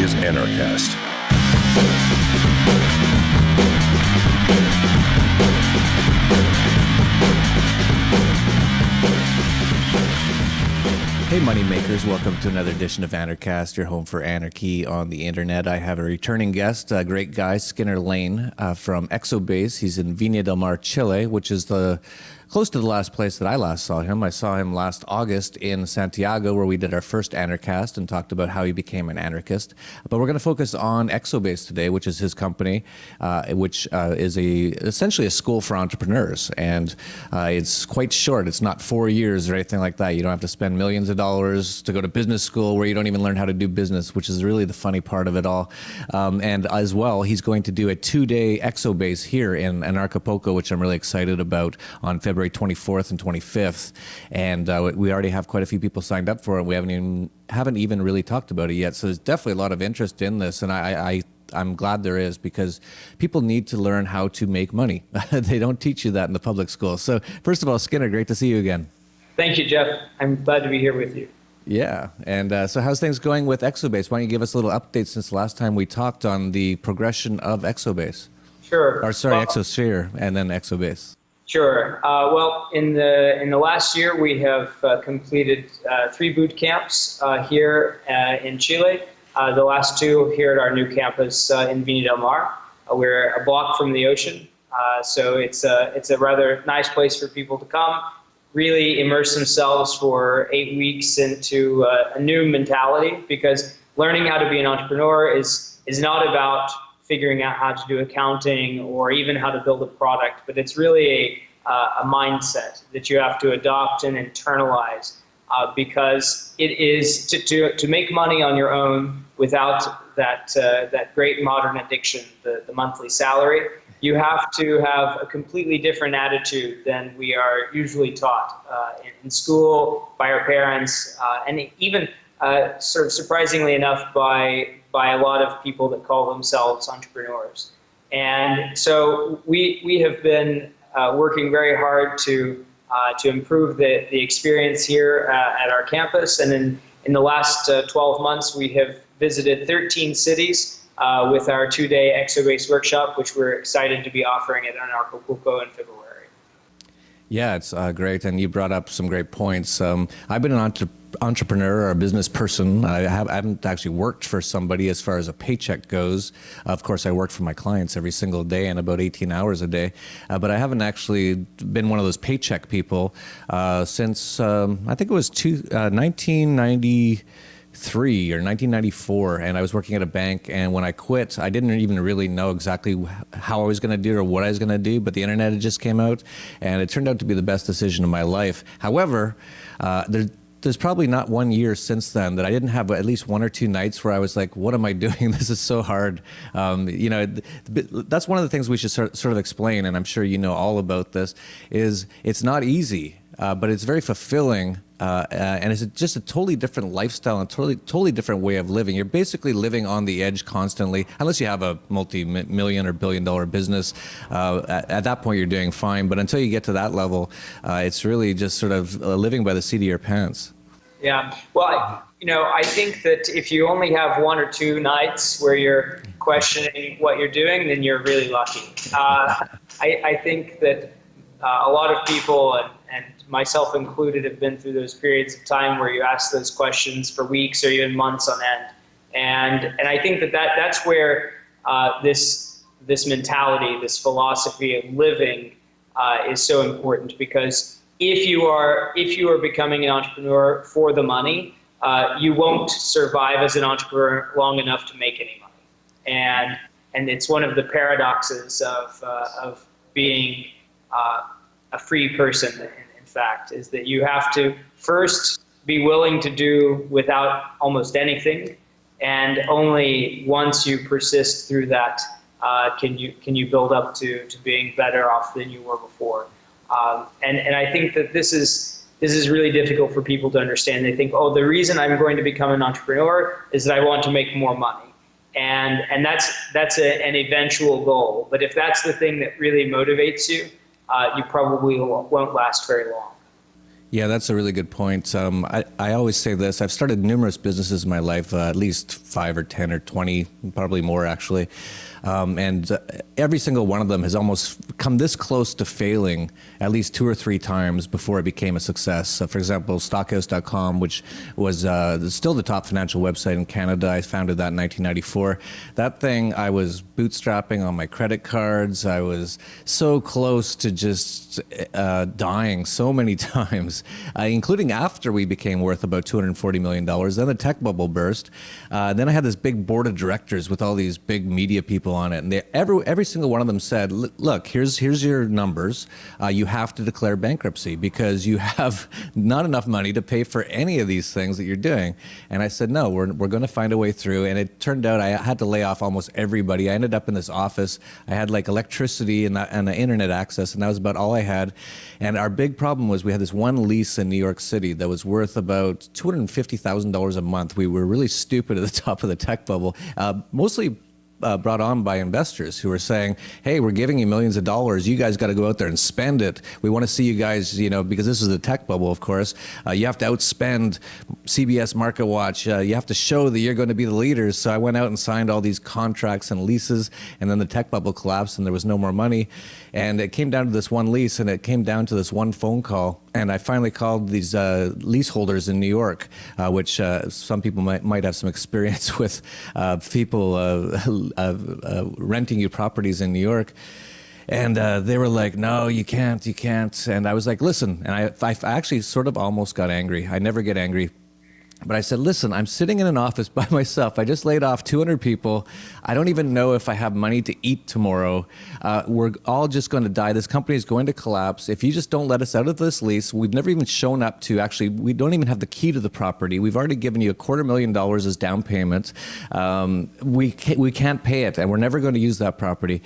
is Anarchast. Hey moneymakers, welcome to another edition of Anarchast, your home for anarchy on the internet. I have a returning guest, a great guy, Skinner Layne from Exobase. He's in Viña del Mar, Chile, which is close to the last place that I last saw him. I saw him last August in Santiago, where we did our first Anarchast and talked about how he became an anarchist. But we're going to focus on Exobase today, which is his company, which is essentially a school for entrepreneurs. And it's quite short. It's not 4 years or anything like that. You don't have to spend millions of dollars to go to business school where you don't even learn how to do business, which is really the funny part of it all. And as well, he's going to do a 2-day Exobase here in Acapulco, which I'm really excited about, on February 24th and 25th, and we already have quite a few people signed up for it. We haven't even really talked about it yet, so there's definitely a lot of interest in this, and I'm glad there is, because people need to learn how to make money. They don't teach you that in the public school. So first of all, Skinner, great to see you again. Thank you, Jeff. I'm glad to be here with you. Yeah, and so how's things going with Exobase? Why don't you give us a little update since the last time we talked on the progression of Exobase? Sure. Exosphere and then Exobase. Sure. Well, in the last year, we have completed 3 boot camps here in Chile. The last 2 here at our new campus in Viña del Mar. We're a block from the ocean, so it's a rather nice place for people to come, really immerse themselves for 8 weeks into a new mentality, because learning how to be an entrepreneur is not about figuring out how to do accounting or even how to build a product, but it's really a mindset that you have to adopt and internalize, because it is to make money on your own without that great modern addiction, the monthly salary. You have to have a completely different attitude than we are usually taught in school, by our parents, and even sort of surprisingly enough by a lot of people that call themselves entrepreneurs. And so we have been working very hard to improve the experience here at our campus. And in the last 12 months, we have visited 13 cities with our 2-day Exobase workshop, which we're excited to be offering at Acapulco in February. Yeah, it's great, and you brought up some great points. I've been an entrepreneur or a business person. I haven't actually worked for somebody as far as a paycheck goes. Of course, I work for my clients every single day and about 18 hours a day, but I haven't actually been one of those paycheck people since I think it was 1993 or 1994, and I was working at a bank, and when I quit, I didn't even really know exactly how I was going to do or what I was going to do, but the internet had just came out, and it turned out to be the best decision of my life. However, there's probably not 1 year since then that I didn't have at least 1 or 2 nights where I was like, what am I doing? This is so hard. That's one of the things we should sort of explain, and I'm sure you know all about this, is it's not easy, but it's very fulfilling. And it's just a totally different lifestyle and totally different way of living. You're basically living on the edge constantly, unless you have a multi-million or billion-dollar business. At that point, you're doing fine. But until you get to that level, it's really just sort of living by the seat of your pants. Yeah. Well, I think that if you only have 1 or 2 nights where you're questioning what you're doing, then you're really lucky. I think that a lot of people, and myself included, have been through those periods of time where you ask those questions for weeks or even months on end. And I think that's where this mentality, this philosophy of living is so important, because if you are becoming an entrepreneur for the money, you won't survive as an entrepreneur long enough to make any money. And it's one of the paradoxes of being a free person, in fact, is that you have to first be willing to do without almost anything, and only once you persist through that can you build up to being better off than you were before. And I think that this is really difficult for people to understand. They think, oh, the reason I'm going to become an entrepreneur is that I want to make more money. And that's an eventual goal. But if that's the thing that really motivates you, you probably won't last very long. Yeah, that's a really good point. I always say this. I've started numerous businesses in my life, at least 5 or 10 or 20, probably more actually. And every single one of them has almost come this close to failing at least 2 or 3 times before it became a success. So for example, stockhouse.com, which was still the top financial website in Canada. I founded that in 1994. That thing, I was bootstrapping on my credit cards. I was so close to just dying so many times, including after we became worth about $240 million. Then the tech bubble burst. Then I had this big board of directors with all these big media people on it, and every single one of them said, "Look, here's your numbers. You have to declare bankruptcy because you have not enough money to pay for any of these things that you're doing." And I said, "No, we're going to find a way through." And it turned out I had to lay off almost everybody. I ended up in this office. I had like electricity and internet access, and that was about all I had. And our big problem was we had this one lease in New York City that was worth about $250,000 a month. We were really stupid at the top of the tech bubble, mostly brought on by investors who were saying, "Hey, we're giving you millions of dollars. You guys got to go out there and spend it. We want to see you guys, because this is the tech bubble, of course. You have to outspend CBS Market Watch. You have to show that you're going to be the leaders." So I went out and signed all these contracts and leases, and then the tech bubble collapsed and there was no more money. And it came down to this one lease, and it came down to this one phone call. And I finally called these leaseholders in New York, which some people might have some experience with, people renting you properties in New York. And they were like, "No, you can't. And I was like, "Listen," and I actually sort of almost got angry. I never get angry. But I said, "Listen, I'm sitting in an office by myself. I just laid off 200 people. I don't even know if I have money to eat tomorrow. We're all just going to die. This company is going to collapse. If you just don't let us out of this lease," we've never even shown up to, actually, we don't even have the key to the property. We've already given you $250,000 as down payment. We can't pay it, and we're never going to use that property.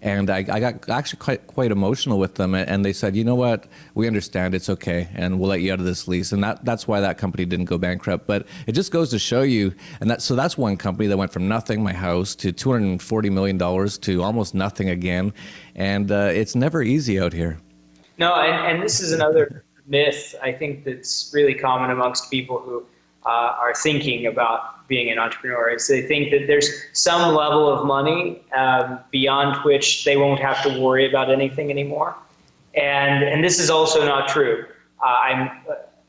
And I got actually quite emotional with them, and they said, "You know what? We understand. It's okay, and we'll let you out of this lease." And that's why that company didn't go bankrupt. But it just goes to show you, and that's one company that went from nothing, my house, to $240 million to almost nothing again. And it's never easy out here. No, and this is another myth I think that's really common amongst people who are thinking about being an entrepreneur, is they think that there's some level of money beyond which they won't have to worry about anything anymore. And this is also not true.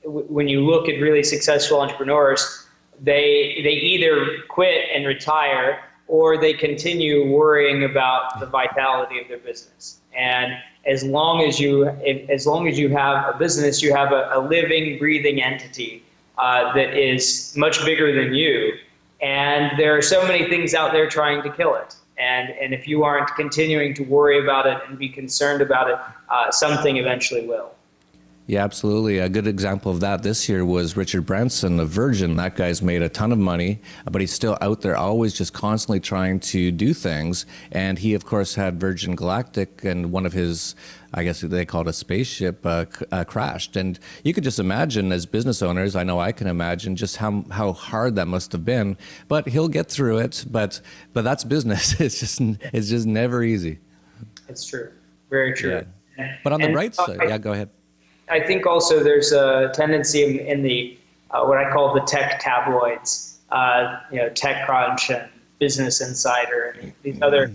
When you look at really successful entrepreneurs, they either quit and retire, or they continue worrying about the vitality of their business. And as long as you have a business, you have a living, breathing entity that is much bigger than you. And there are so many things out there trying to kill it. And if you aren't continuing to worry about it and be concerned about it, something eventually will. Yeah, absolutely. A good example of that this year was Richard Branson of Virgin. That guy's made a ton of money, but he's still out there always just constantly trying to do things. And he, of course, had Virgin Galactic, and one of his, I guess they call it a spaceship, crashed. And you could just imagine, as business owners, I know I can imagine just how hard that must have been. But he'll get through it. But that's business. It's just never easy. It's true. Very true. Yeah. But on the bright side, yeah, go ahead. I think also there's a tendency in the what I call the tech tabloids, TechCrunch and Business Insider and these other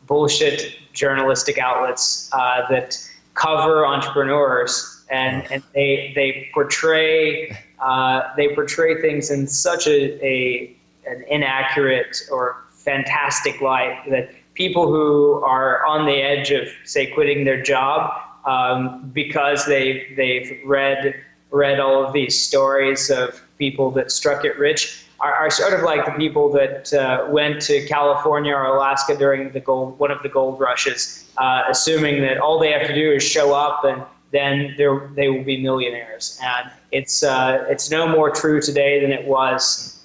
bullshit journalistic outlets that cover entrepreneurs, and they portray things in such an inaccurate or fantastic light that people who are on the edge of, say, quitting their job, because they've read all of these stories of people that struck it rich, are sort of like the people that went to California or Alaska during one of the gold rushes, assuming that all they have to do is show up and then they will be millionaires. And it's no more true today than it was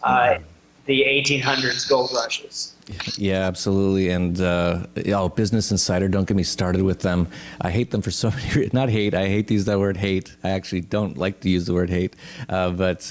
the 1800s gold rushes. Yeah, absolutely. And Business Insider, don't get me started with them. I hate them for so many reasons. Not hate, I hate to use that word hate. I actually don't like to use the word hate. But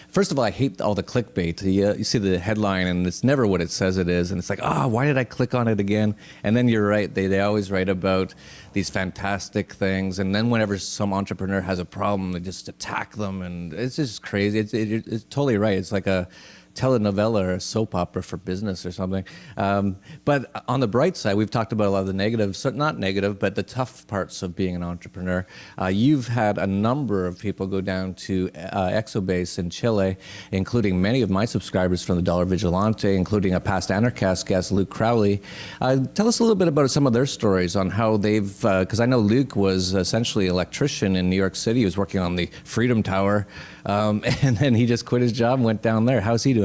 first of all, I hate all the clickbait. You see the headline and it's never what it says it is. And it's like, why did I click on it again? And then you're right, they always write about these fantastic things. And then whenever some entrepreneur has a problem, they just attack them. And it's just crazy. It's totally right. It's like a telenovela or a soap opera for business or something. But on the bright side, we've talked about a lot of the negatives, so not negative, but the tough parts of being an entrepreneur. You've had a number of people go down to Exobase in Chile, including many of my subscribers from the Dollar Vigilante, including a past Anarchast guest, Luke Crowley. Tell us a little bit about some of their stories on how they've, because I know Luke was essentially an electrician in New York City. He was working on the Freedom Tower, and then he just quit his job and went down there. How's he doing?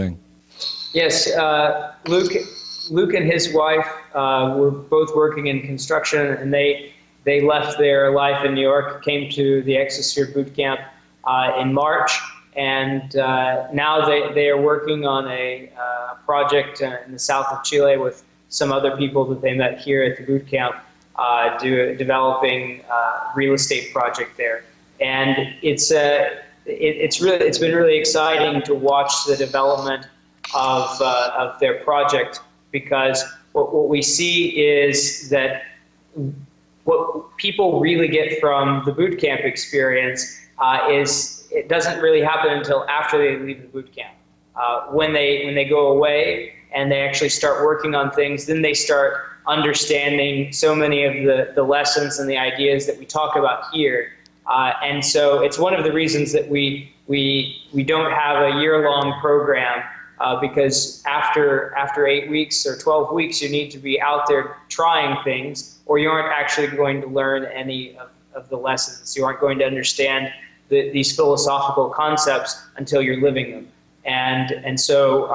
Yes, Luke and his wife were both working in construction, and they left their life in New York, came to the Exosphere boot camp in March, and now they are working on a project in the south of Chile with some other people that they met here at the boot camp, developing a real estate project there, and it's been really exciting to watch the development of their project, because what we see is that what people really get from the boot camp experience is it doesn't really happen until after they leave the boot camp. When they go away and they actually start working on things, then they start understanding so many of the lessons and the ideas that we talk about here. And so it's one of the reasons that we don't have a year-long program, because after 8 weeks or 12 weeks, you need to be out there trying things, or you aren't actually going to learn any of the lessons. You aren't going to understand these philosophical concepts until you're living them. And so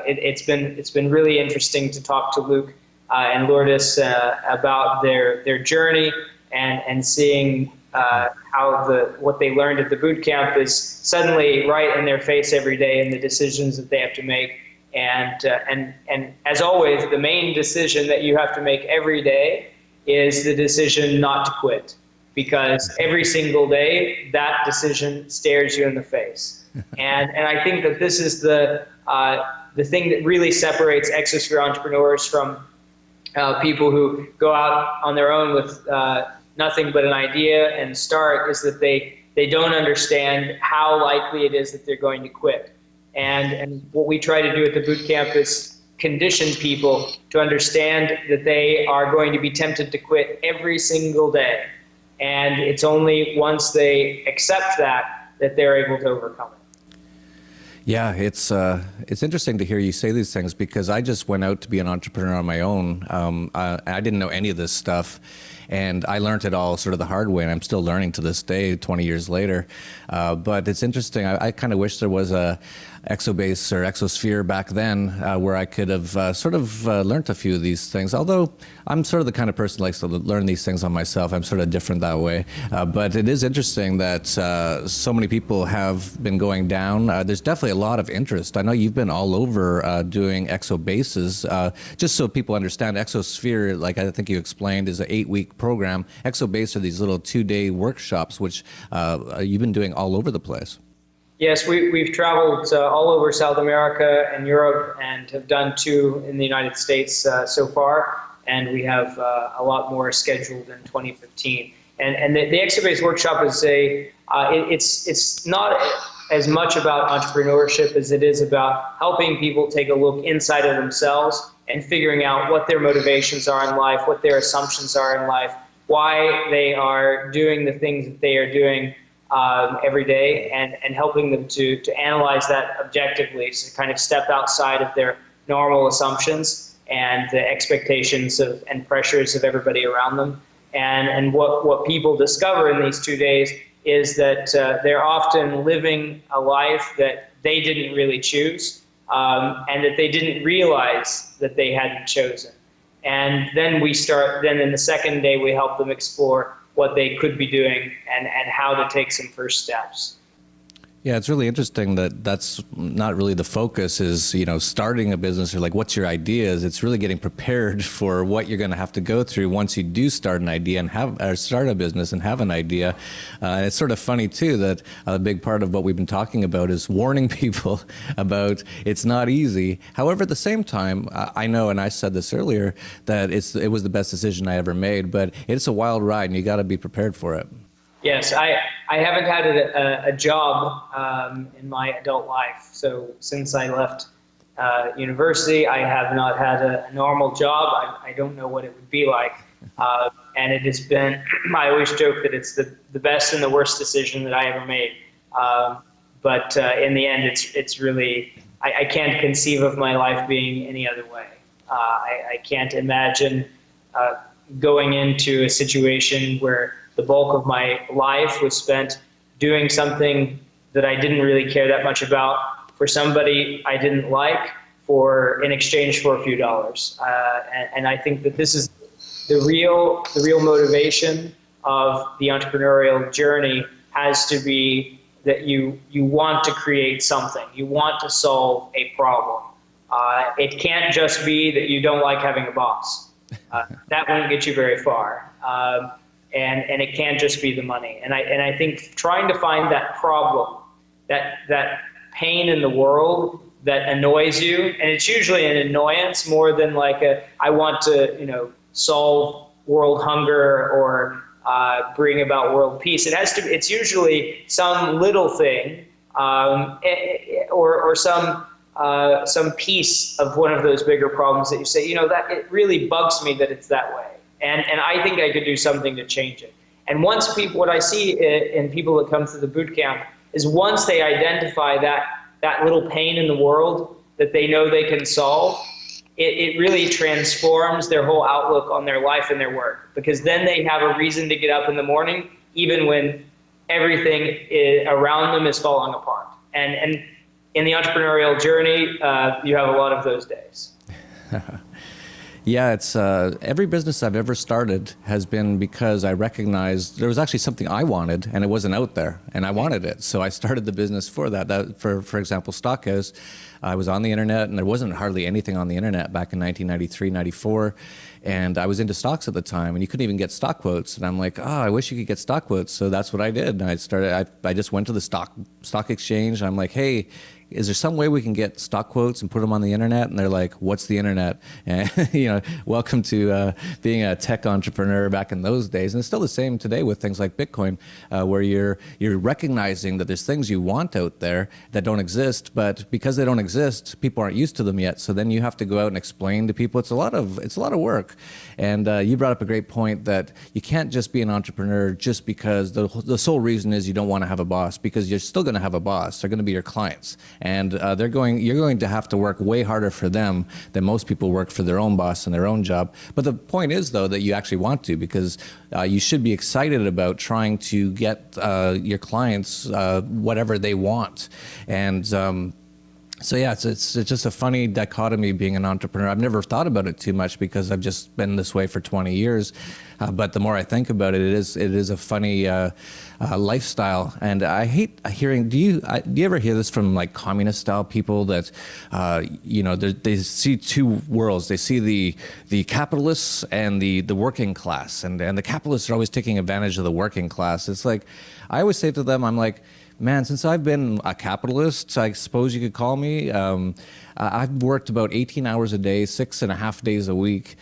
it's been really interesting to talk to Luke and Lourdes about their journey and seeing how what they learned at the boot camp is suddenly right in their face every day in the decisions that they have to make. And as always, the main decision that you have to make every day is the decision not to quit, because every single day that decision stares you in the face. And I think that this is the thing that really separates Exosphere entrepreneurs from people who go out on their own with nothing but an idea and start, is that they don't understand how likely it is that they're going to quit. And what we try to do at the boot camp is condition people to understand that they are going to be tempted to quit every single day. And it's only once they accept that they're able to overcome it. Yeah, it's interesting to hear you say these things, because I just went out to be an entrepreneur on my own. I didn't know any of this stuff, and I learned it all sort of the hard way, and I'm still learning to this day, 20 years later. But it's interesting. I kind of wish there was a Exobase or Exosphere back then, where I could have learned a few of these things. Although I'm sort of the kind of person who likes to learn these things on myself. I'm sort of different that way. But it is interesting that so many people have been going down. There's definitely a lot of interest. I know you've been all over doing Exobases. Just so people understand, Exosphere, like I think you explained, is an 8-week program. Exobase are these little 2-day workshops, which you've been doing all over the place. Yes, we've traveled all over South America and Europe, and have done 2 in the United States so far, and we have a lot more scheduled in 2015. And the Exobase workshop is it's not as much about entrepreneurship as it is about helping people take a look inside of themselves and figuring out what their motivations are in life, what their assumptions are in life, why they are doing the things that they are doing every day, and helping them to analyze that objectively, so to kind of step outside of their normal assumptions and the expectations and pressures of everybody around them. And what people discover in these 2 days is that they're often living a life that they didn't really choose, and that they didn't realize that they hadn't chosen. And then in the second day, we help them explore what they could be doing and how to take some first steps. Yeah, it's really interesting that that's not really the focus is, starting a business or like what's your ideas. It's really getting prepared for what you're going to have to go through once you do start an idea and start a business and have an idea. And it's sort of funny too that a big part of what we've been talking about is warning people about it's not easy. However, at the same time, I know, and I said this earlier, that it was the best decision I ever made, but it's a wild ride and you got to be prepared for it. Yes, I haven't had a job in my adult life. So since I left university, I have not had a normal job. I don't know what it would be like. And it has been, I always joke that it's the best and the worst decision that I ever made. But in the end, it's really, I can't conceive of my life being any other way. I can't imagine going into a situation where the bulk of my life was spent doing something that I didn't really care that much about for somebody I didn't like in exchange for a few dollars. And I think that this is the real motivation of the entrepreneurial journey has to be that you want to create something. You want to solve a problem. It can't just be that you don't like having a boss. That won't get you very far. And it can't just be the money. And I think trying to find that problem, that pain in the world that annoys you, and it's usually an annoyance more than like I want to solve world hunger or bring about world peace. It's usually some little thing or some piece of one of those bigger problems that you say, that it really bugs me that it's that way. And I think I could do something to change it. And what I see in people that come through the boot camp is once they identify that little pain in the world that they know they can solve, it really transforms their whole outlook on their life and their work. Because then they have a reason to get up in the morning, even when everything around them is falling apart. And in the entrepreneurial journey, you have a lot of those days. Yeah, it's every business I've ever started has been because I recognized there was actually something I wanted and it wasn't out there, and I wanted it. So I started the business for that. For example, Stockhouse, I was on the internet and there wasn't hardly anything on the internet back in 1993, 94. And I was into stocks at the time, and you couldn't even get stock quotes. And I'm like, I wish you could get stock quotes. So that's what I did. And I just went to the stock exchange. And I'm like, hey, is there some way we can get stock quotes and put them on the internet? And they're like, what's the internet? And welcome to being a tech entrepreneur back in those days. And it's still the same today with things like Bitcoin, where you're recognizing that there's things you want out there that don't exist, but because they don't exist, people aren't used to them yet. So then you have to go out and explain to people. It's a lot of work. And you brought up a great point that you can't just be an entrepreneur just because the sole reason is you don't want to have a boss, because you're still going to have a boss. They're going to be your clients. And you're going to have to work way harder for them than most people work for their own boss and their own job. But the point is, though, that you actually want to, because you should be excited about trying to get your clients whatever they want. And so yeah, it's just a funny dichotomy being an entrepreneur. I've never thought about it too much because I've just been this way for 20 years. But the more I think about it, it is a funny lifestyle. And I hate hearing. Do you ever hear this from like communist style people that they see two worlds? They see the capitalists and the working class, and the capitalists are always taking advantage of the working class. It's like I always say to them, I'm like, man, since I've been a capitalist, I suppose you could call me, I've worked about 18 hours a day, 6.5 days a week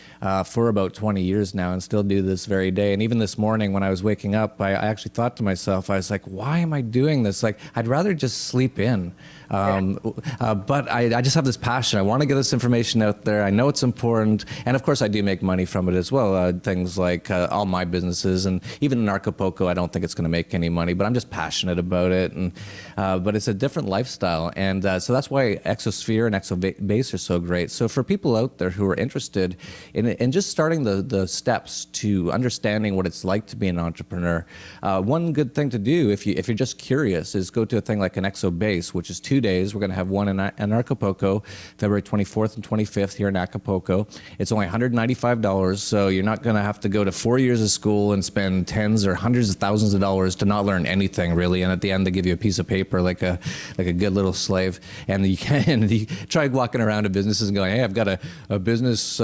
for about 20 years now, and still do this very day. And even this morning when I was waking up, I actually thought to myself, I was like, why am I doing this? Like, I'd rather just sleep in. But I just have this passion. I want to get this information out there. I know it's important. And of course, I do make money from it as well. Things like all my businesses, and even in Acapulco, I don't think it's going to make any money, but I'm just passionate about it. And but it's a different lifestyle. And so that's why Exosphere and Exobase are so great. So for people out there who are interested in just starting the steps to understanding what it's like to be an entrepreneur, one good thing to do if you're just curious is go to a thing like an Exobase, which is 2 days. We're going to have one in Acapulco, February 24th and 25th here in Acapulco. It's only $195, so you're not going to have to go to 4 years of school and spend tens or hundreds of thousands of dollars to not learn anything really. And at the end, they give give you a piece of paper like a good little slave, and you try walking around to businesses and going, hey, I've got a business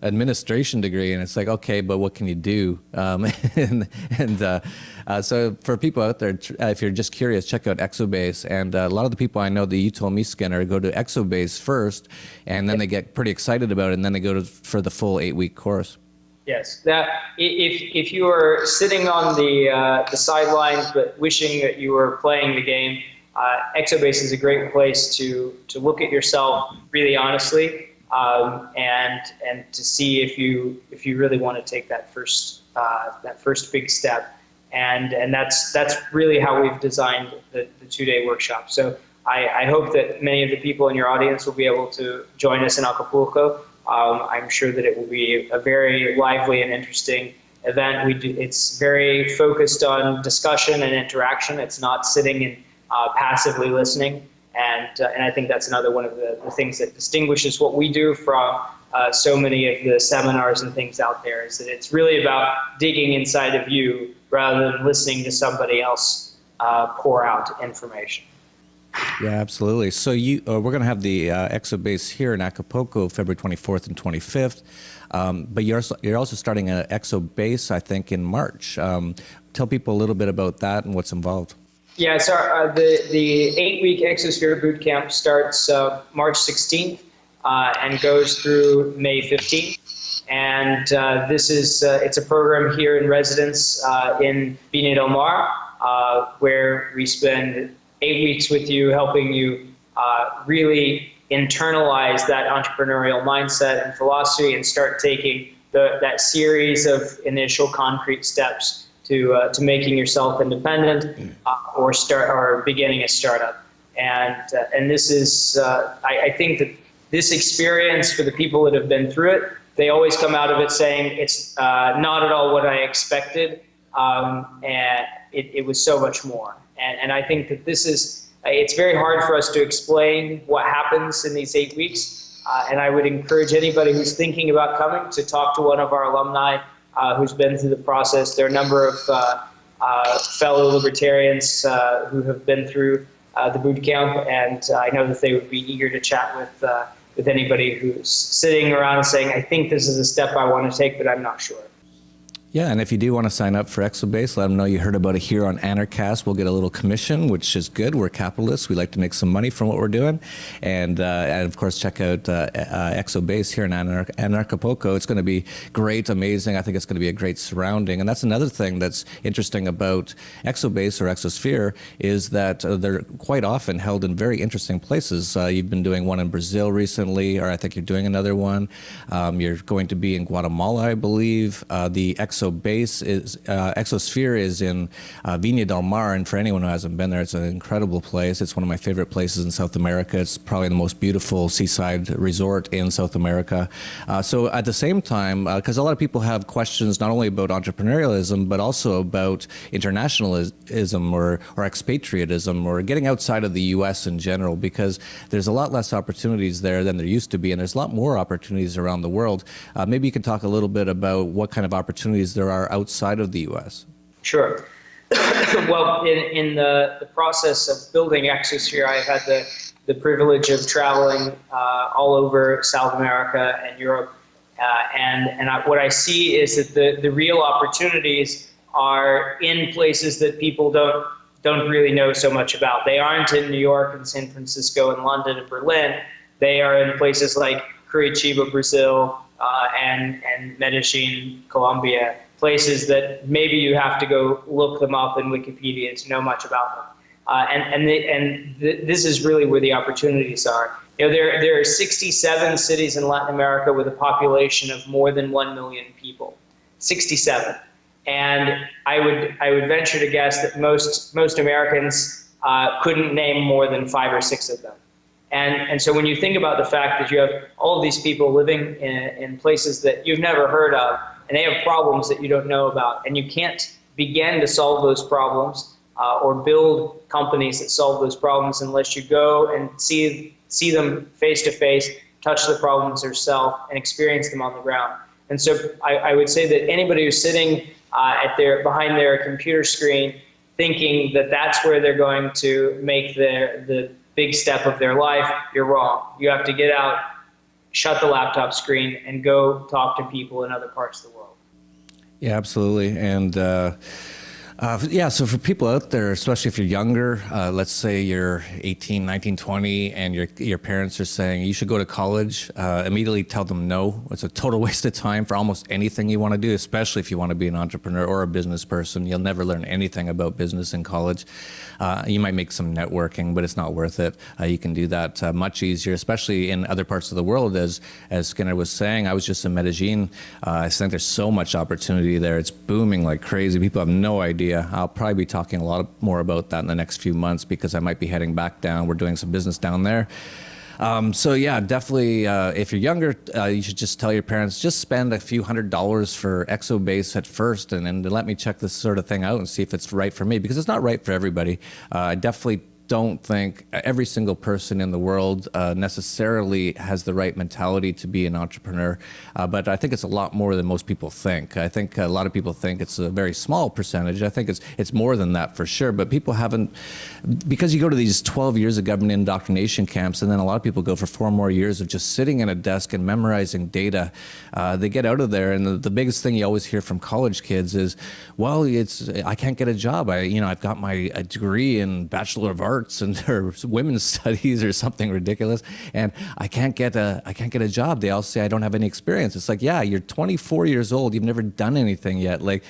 administration degree, and it's like, okay, but what can you do? So for people out there, if you're just curious, check out Exobase. And a lot of the people I know that you told me, Skinner, go to Exobase first, and then they get pretty excited about it, and then they go for the full 8-week course. Yes, that if you are sitting on the sidelines but wishing that you were playing the game, Exobase is a great place to look at yourself really honestly, and to see if you really want to take that first big step. And that's really how we've designed the 2-day workshop. So I hope that many of the people in your audience will be able to join us in Acapulco. I'm sure that it will be a very lively and interesting event. It's very focused on discussion and interaction. It's not sitting and passively listening. And I think that's another one of the things that distinguishes what we do from so many of the seminars and things out there, is that it's really about digging inside of you rather than listening to somebody else pour out information. Yeah, absolutely. So we're going to have the Exobase here in Acapulco, February 24th and 25th. But you're also starting an Exobase, I think, in March. Tell people a little bit about that and what's involved. Yeah, so the 8-week Exosphere Bootcamp starts March 16th and goes through May 15th. And this is it's a program here in residence in Viña del Mar, where we spend 8 weeks with you, helping you really internalize that entrepreneurial mindset and philosophy and start taking that series of initial concrete steps to making yourself independent or beginning a startup. And this is, I think that this experience, for the people that have been through it, they always come out of it saying it's not at all what I expected, and it was so much more. And I think that it's very hard for us to explain what happens in these 8 weeks. And I would encourage anybody who's thinking about coming to talk to one of our alumni who's been through the process. There are a number of fellow libertarians who have been through the boot camp, and I know that they would be eager to chat with anybody who's sitting around and saying, I think this is a step I want to take, but I'm not sure. Yeah, and if you do want to sign up for Exobase, let them know you heard about it here on Anarchast. We'll get a little commission, which is good. We're capitalists. We like to make some money from what we're doing. And of course, check out Exobase here in Acapulco. It's going to be great, amazing. I think it's going to be a great surrounding. And that's another thing that's interesting about Exobase or Exosphere, is that they're quite often held in very interesting places. You've been doing one in Brazil recently, or I think you're doing another one. You're going to be in Guatemala, I believe. The Exosphere is in Viña del Mar, and for anyone who hasn't been there, it's an incredible place. It's one of my favorite places in South America. It's probably the most beautiful seaside resort in South America. So at the same time, because a lot of people have questions not only about entrepreneurialism, but also about internationalism or expatriatism or getting outside of the U.S. in general, because there's a lot less opportunities there than there used to be, and there's a lot more opportunities around the world. Maybe you can talk a little bit about what kind of opportunities there are outside of the U.S. Sure. Well, in the process of building Exosphere, I've had the privilege of traveling all over South America and Europe, what I see is that the real opportunities are in places that people don't really know so much about. They aren't in New York and San Francisco and London and Berlin. They are in places like Curitiba, Brazil, and Medellin, Colombia, places that maybe you have to go look them up in Wikipedia to know much about them. This is really where the opportunities are. You know, there are 67 cities in Latin America with a population of more than 1 million people. 67. And I would venture to guess that most Americans couldn't name more than 5 or 6 of them. And so when you think about the fact that you have all of these people living in places that you've never heard of, and they have problems that you don't know about, and you can't begin to solve those problems or build companies that solve those problems unless you go and see them face to face, touch the problems yourself, and experience them on the ground. And so I would say that anybody who's sitting behind their computer screen thinking that that's where they're going to make the big step of their life, you're wrong. You have to get out, shut the laptop screen, and go talk to people in other parts of the world. Yeah, absolutely. And yeah, so for people out there, especially if you're younger, let's say you're 18, 19, 20, and your parents are saying you should go to college, immediately tell them no. It's a total waste of time for almost anything you want to do, especially if you want to be an entrepreneur or a business person. You'll never learn anything about business in college. You might make some networking, but it's not worth it. You can do that much easier, especially in other parts of the world. As Skinner was saying, I was just in Medellin. I think there's so much opportunity there. It's booming like crazy. People have no idea. I'll probably be talking a lot more about that in the next few months because I might be heading back down. We're doing some business down there. So yeah, definitely, if you're younger, you should just tell your parents, just spend a few $100s for Exobase at first and let me check this sort of thing out and see if it's right for me, because it's not right for everybody. I definitely don't think every single person in the world necessarily has the right mentality to be an entrepreneur, but I think it's a lot more than most people think. I think a lot of people think it's a very small percentage. I think it's more than that for sure, but people haven't, because you go to these 12 years of government indoctrination camps, and then a lot of people go for 4 more years of just sitting in a desk and memorizing data. They get out of there, and the biggest thing you always hear from college kids is, well, I can't get a job. I've got my degree in Bachelor of Arts or women's studies or something ridiculous, and I can't get a job. They all say I don't have any experience. It's like, yeah, you're 24 years old. You've never done anything yet. Like,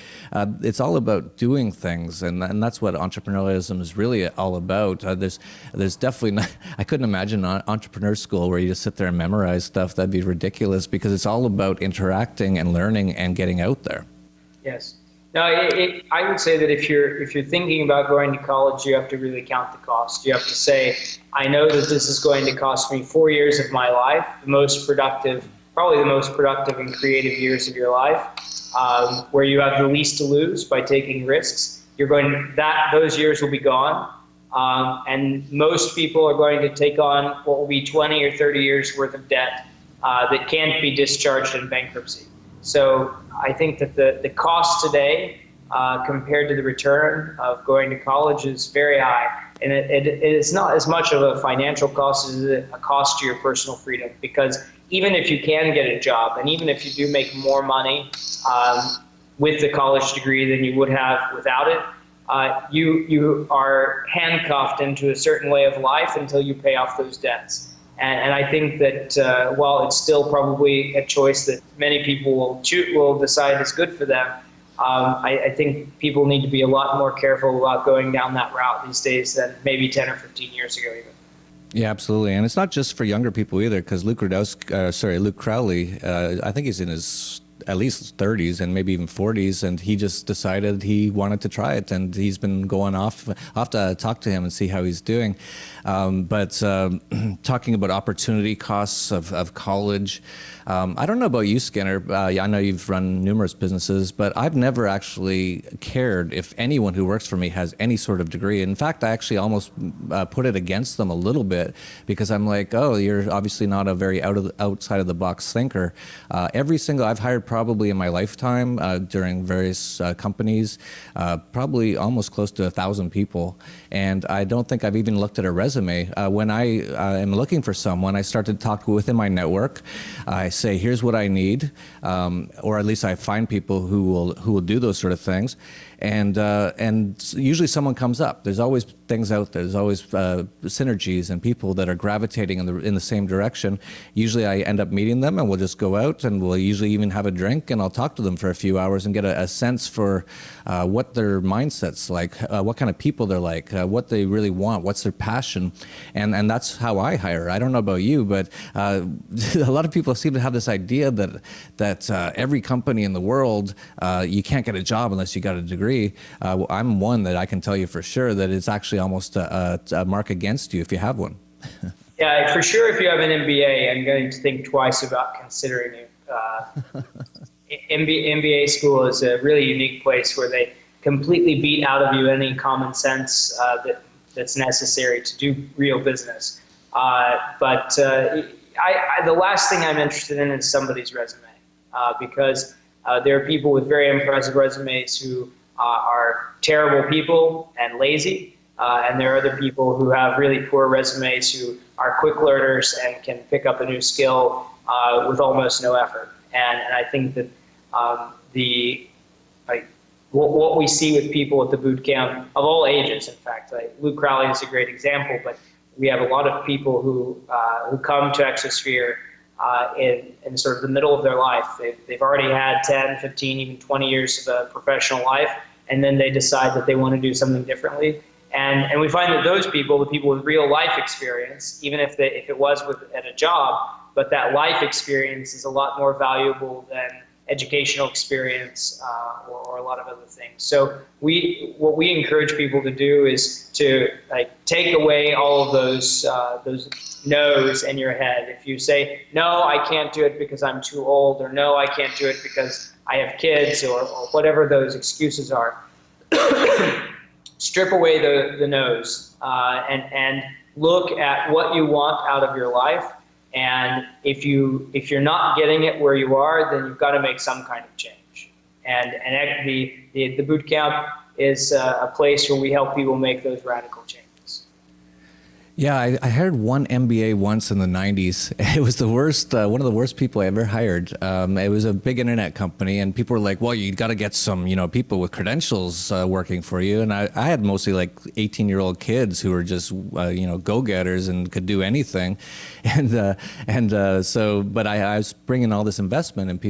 it's all about doing things, and that's what entrepreneurialism is really all about. There's definitely not, I couldn't imagine an entrepreneur school where you just sit there and memorize stuff. That'd be ridiculous, because it's all about interacting and learning and getting out there. Yes. No, I would say that if you're thinking about going to college, you have to really count the cost. You have to say, I know that this is going to cost me 4 years of my life, probably the most productive and creative years of your life, where you have the least to lose by taking risks. Those years will be gone, and most people are going to take on what will be 20 or 30 years worth of debt that can't be discharged in bankruptcy. So I think that the cost today compared to the return of going to college is very high. And it is not as much of a financial cost as a cost to your personal freedom, because even if you can get a job, and even if you do make more money with the college degree than you would have without it, you are handcuffed into a certain way of life until you pay off those debts. And I think that while it's still probably a choice that many people will decide is good for them, I think people need to be a lot more careful about going down that route these days than maybe 10 or 15 years ago even. Yeah, absolutely. And it's not just for younger people either, because Luke Crowley, I think he's in his at least 30s and maybe even 40s, and he just decided he wanted to try it, and he's been going off. I'll have to talk to him and see how he's doing. But talking about opportunity costs of college, I don't know about you, Skinner. I know you've run numerous businesses, but I've never actually cared if anyone who works for me has any sort of degree. In fact, I actually almost put it against them a little bit, because I'm like, oh, you're obviously not a very outside of the box thinker. I've hired probably in my lifetime during various companies, probably almost close to 1,000 people. And I don't think I've even looked at a resume. When I am looking for someone, I start to talk within my network. I say, here's what I need, or at least I find people who will do those sort of things. And usually someone comes up. There's always things out there. There's always synergies and people that are gravitating in the same direction. Usually I end up meeting them, and we'll just go out, and we'll usually even have a drink, and I'll talk to them for a few hours and get a sense for what their mindset's like, what kind of people they're like, what they really want, what's their passion, and that's how I hire. I don't know about you, but a lot of people seem to have this idea that every company in the world, you can't get a job unless you got a degree. I'm one that I can tell you for sure that it's actually almost a mark against you if you have one. Yeah, for sure. If you have an MBA, I'm going to think twice about considering you. MBA school is a really unique place where they completely beat out of you any common sense that's necessary to do real business. But the last thing I'm interested in is somebody's resume, because there are people with very impressive resumes who are terrible people and lazy. And there are other people who have really poor resumes who are quick learners and can pick up a new skill with almost no effort. And I think that what we see with people at the boot camp of all ages, in fact, Luke Crowley is a great example, but we have a lot of people who come to Exosphere in sort of the middle of their life. They've already had 10, 15, even 20 years of a professional life, and then they decide that they want to do something differently. And we find that those people, the people with real life experience, even if it was at a job, but that life experience is a lot more valuable than educational experience or a lot of other things. So what we encourage people to do is to take away all of those no's in your head. If you say, no, I can't do it because I'm too old, or no, I can't do it because I have kids, or whatever those excuses are, strip away the no's and look at what you want out of your life. And if you're not getting it where you are, then you've got to make some kind of change. And the boot camp is a place where we help people make those radical changes. Yeah, I hired one MBA once in the 90s. It was the worst, one of the worst people I ever hired. It was a big internet company, and people were like, well, you got to get some, people with credentials working for you. And I had mostly like 18-year-old kids who were just, go-getters and could do anything. But I was bringing all this investment, and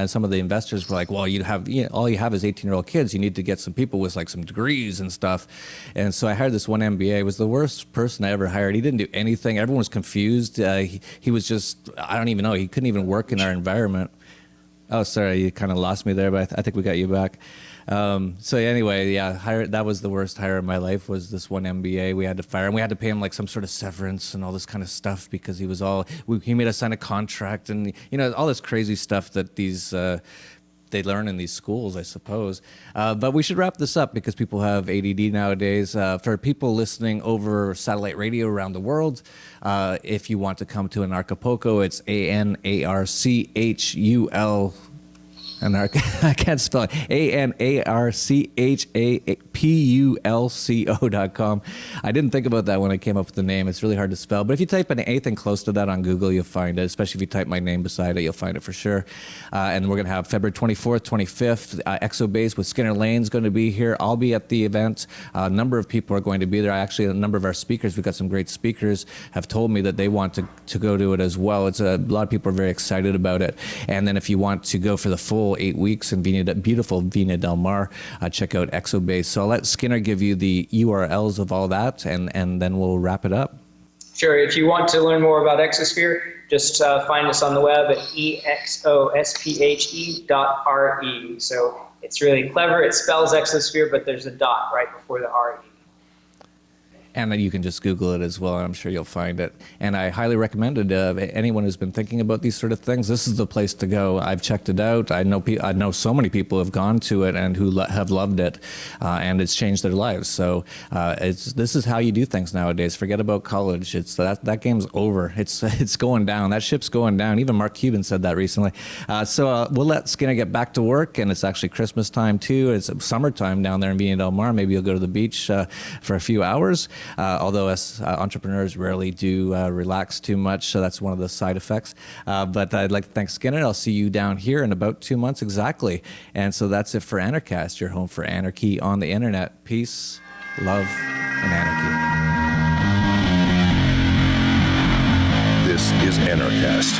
some of the investors were like, well, all you have is 18-year-old kids. You need to get some people with like some degrees and stuff. And so I hired this one MBA. It was the worst person I ever hired. He didn't do anything. Everyone was confused. He was just, I don't even know. He couldn't even work in our environment. Oh, sorry, you kind of lost me there, but I think we got you back. So anyway, yeah, that was the worst hire of my life, was this one MBA. We had to fire him. We had to pay him like some sort of severance and all this kind of stuff because he made us sign a contract and, all this crazy stuff that they learn in these schools, I suppose. But we should wrap this up because people have ADD nowadays. For people listening over satellite radio around the world, if you want to come to Anarchapulco, it's ANARCHUL. I can't spell it. ANARCHAPULCO.com. I didn't think about that when I came up with the name. It's really hard to spell. But if you type anything close to that on Google, you'll find it. Especially if you type my name beside it, you'll find it for sure. And we're going to have February 24th, 25th. Exobase with Skinner Layne's going to be here. I'll be at the event. A number of people are going to be there. Actually, a number of our speakers, we've got some great speakers, have told me that they want to go to it as well. It's a lot of people are very excited about it. And then if you want to go for the full 8 weeks in beautiful Viña del Mar, check out Exobase. So I'll let Skinner give you the URLs of all that, and then we'll wrap it up. Sure. If you want to learn more about Exosphere, just find us on the web at exosphe.re. So it's really clever. It spells Exosphere, but there's a dot right before the RE. And you can just Google it as well, and I'm sure you'll find it. And I highly recommend it. Anyone who's been thinking about these sort of things, this is the place to go. I've checked it out. I know so many people have gone to it and who have loved it, and it's changed their lives. So this is how you do things nowadays. Forget about college. It's that game's over. It's going down. That ship's going down. Even Mark Cuban said that recently. So we'll let Skinner get back to work, and it's actually Christmas time too. It's summertime down there in Viña del Mar. Maybe you'll go to the beach for a few hours. Although us entrepreneurs rarely do relax too much, so that's one of the side effects. But I'd like to thank Skinner. I'll see you down here in about 2 months exactly. And so that's it for Anarchast, your home for anarchy on the internet. Peace, love, and anarchy. This is Anarchast.